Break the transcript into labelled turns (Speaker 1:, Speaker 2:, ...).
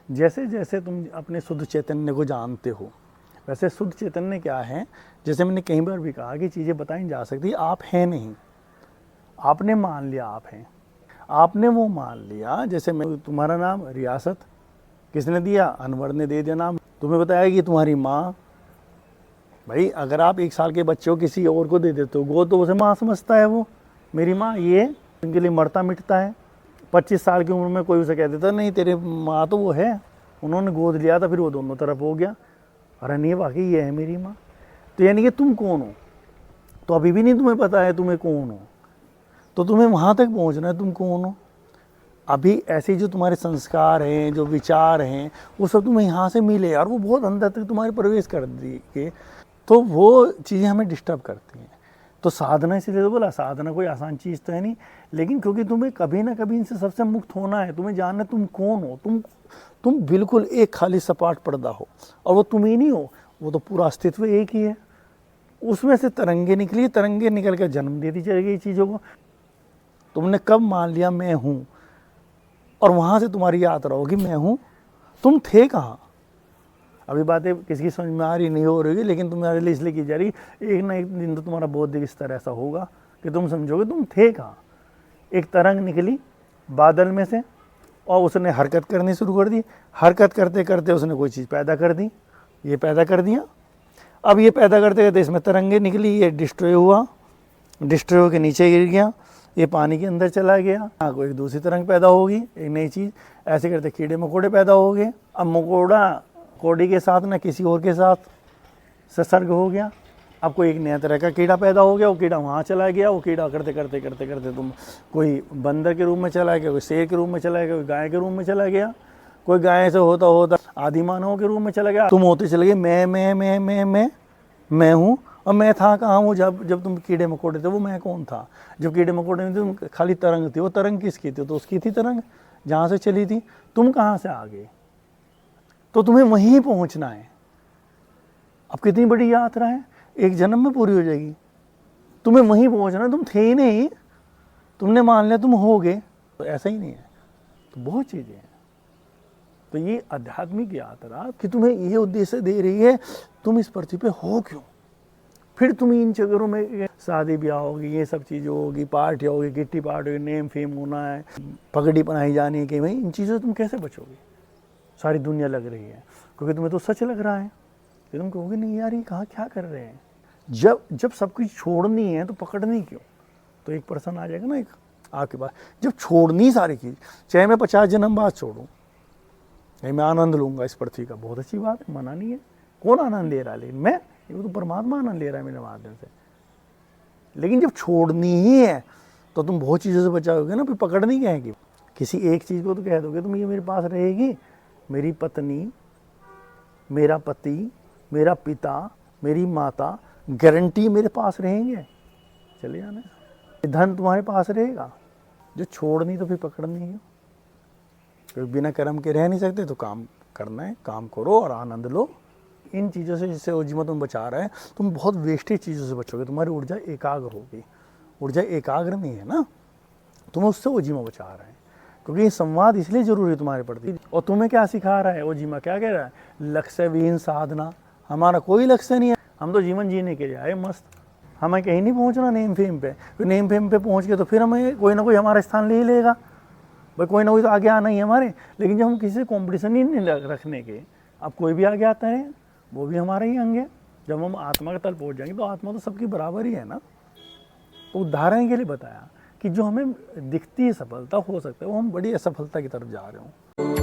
Speaker 1: जैसे जैसे तुम अपने शुद्ध चैतन्य को जानते हो, वैसे शुद्ध चैतन्य क्या है, जैसे मैंने कई बार भी कहा कि चीज़ें बताई जा सकती, आप हैं नहीं, आपने मान लिया आप हैं। आपने वो मान लिया, जैसे मैं, तुम्हारा नाम रियासत किसने दिया? अनवर ने दे दिया नाम। तुम्हें बताया कि तुम्हारी माँ, भाई अगर आप 1 साल के बच्चे को किसी और को दे देते हो वो तो उसे माँ समझता है, वो मेरी माँ, ये उनके लिए मरता मिटता है। 25 साल की उम्र में कोई उसे कह देता नहीं तेरे माँ तो वो है, उन्होंने गोद लिया था, फिर वो दोनों तरफ हो गया, अरे नहीं वाकई ये है मेरी माँ। तो यानी कि तुम कौन हो? तो अभी भी नहीं तुम्हें पता है तुम्हें कौन हो, तो तुम्हें वहाँ तक पहुँचना है तुम कौन हो। अभी ऐसे जो तुम्हारे संस्कार हैं, जो विचार हैं, वो सब तुम्हें यहाँ से मिले और वो बहुत अंदर तक तुम्हारे प्रवेश कर दिए, तो वो चीज़ें हमें डिस्टर्ब करती हैं। तो साधना, इसलिए तो बोला साधना कोई आसान चीज़ तो है नहीं, लेकिन क्योंकि तुम्हें कभी ना कभी इनसे सबसे मुक्त होना है, तुम्हें जानना तुम कौन हो। तुम बिल्कुल एक खाली सपाट पर्दा हो, और वो तुम ही नहीं हो, वो तो पूरा अस्तित्व एक ही है। उसमें से तरंगे निकली, तरंगे निकल कर जन्म देती चली गई चीज़ों को। तुमने कब मान लिया मैं हूँ, और वहाँ से तुम्हारी यात्रा होगी मैं हूँ, तुम थे कहाँ। अभी बातें किसी की समझ में आ रही नहीं हो रही, लेकिन तुम्हारे लिए इसलिए की जा रही, एक ना एक दिन तो तुम्हारा बौद्धिक स्तर ऐसा होगा कि तुम समझोगे तुम थे कहाँ। एक तरंग निकली बादल में से, और उसने हरकत करनी शुरू कर दी, हरकत करते करते उसने कोई चीज़ पैदा कर दी, ये पैदा कर दिया। अब ये पैदा करते करते इसमें तरंगे निकली, ये डिस्ट्रॉय हुआ, डिस्ट्रॉय होकर नीचे गिर गया, ये पानी के अंदर चला गया, कोई एक दूसरी तरंग पैदा होगी, एक नई चीज़। ऐसे करते कीड़े मकोड़े पैदा हो गए। अब मकोड़ा कोड़ी के साथ ना किसी और के साथ संसर्ग हो गया, अब कोई एक नया तरह का कीड़ा पैदा हो गया, वो कीड़ा वहाँ चला गया, वो कीड़ा करते करते करते करते तुम कोई बंदर के रूप में चला गया, कोई शेर के रूप में चला गया, कोई गाय के रूप में चला गया, कोई गाय से होता होता आदि मानवों के रूप में चला गया। तुम होते चले गए मैं हूँ। और मैं था कहाँ हूँ? जब तुम कीड़े मकोड़े थे वो मैं कौन था? जब कीड़े मकोड़े में तुम खाली तरंग थी, वो तरंग किसकी थी? तो उसकी थी तरंग, जहाँ से चली थी। तुम कहाँ से आ गए? तो तुम्हें वहीं पहुँचना है। अब कितनी बड़ी यात्रा है, एक जन्म में पूरी हो जाएगी। तुम्हें वहीं पहुँचना है, तुम थे ही नहीं, तुमने मान लिया तुम हो गए, तो ऐसा ही नहीं है। तो बहुत चीज़ें हैं। तो ये आध्यात्मिक यात्रा कि तुम्हें ये उद्देश्य दे रही है, तुम इस पृथ्वी पे हो क्यों। फिर तुम इन जगहों में शादी ब्याह होगी, ये सब चीज़ें होगी, पार्टी होगी, किट्टी पार्टी होगी, नेम फेम होना है, पगड़ी पहनाई जानी है, कि भाई इन चीज़ों से तुम कैसे बचोगे? सारी दुनिया लग रही है, क्योंकि तुम्हें तो सच लग रहा है कि तुम कहोगे नहीं यार ये कहाँ क्या कर रहे हैं। जब सब कुछ छोड़नी है तो पकड़नी क्यों? तो एक पर्सन आ जाएगा ना एक आपके पास, जब छोड़नी सारी चीज़, चाहे मैं 50 जन्म बाद छोड़ूँ, नहीं मैं आनंद लूँगा इस पृथ्वी का, बहुत अच्छी बात है, मना नहीं है। कौन आनंद ले रहा है? लेकिन मैं, ये तो परमात्मा आनंद ले रहा है मेरे माध्यम से। लेकिन जब छोड़नी ही है तो तुम बहुत चीज़ों से बचाओगे ना, फिर पकड़नी क्या है कि किसी एक चीज़ को तो कह दोगे तुम ये मेरे पास रहेगी, मेरी पत्नी, मेरा पति, मेरा पिता, मेरी माता, गारंटी मेरे पास रहेंगे, चले जाना। धन तुम्हारे पास रहेगा। जो छोड़नी तो फिर पकड़नी है, क्योंकि बिना कर्म के रह नहीं सकते, तो काम करना है, काम करो और आनंद लो। इन चीज़ों से जिससे उज्जीवन तुम बचा रहे हैं, तुम बहुत वेस्टेज चीज़ों से बचोगे, तुम्हारी ऊर्जा एकाग्र होगी। ऊर्जा एकाग्र नहीं है ना, तुम उससे उज्जीवन बचा रहे हैं, क्योंकि ये संवाद इसलिए जरूरी है तुम्हारे प्रति। और तुम्हें क्या सिखा रहा है ओजीमा, क्या कह रहा है? लक्ष्य विहीन साधना। हमारा कोई लक्ष्य नहीं है, हम तो जीवन जीने के लिए आए मस्त। हमें कहीं नहीं पहुंचना नेम फेम पे, नेम फेम पे पहुंच के तो फिर हमें कोई ना कोई हमारा स्थान ले ही लेगा, भाई कोई ना कोई तो आगे आना ही है हमारे। लेकिन जब हम किसी से कॉम्पिटिशन ही नहीं रखने के, अब कोई भी आगे आता है वो भी हमारा ही अंग है। जब हम आत्मा के तल पहुंच जाएंगे तो आत्मा तो सबकी बराबर ही है ना। तो उदाहरण के लिए बताया कि जो हमें दिखती है सफलता, हो सकता है वो हम बड़ी असफलता की तरफ जा रहे हो।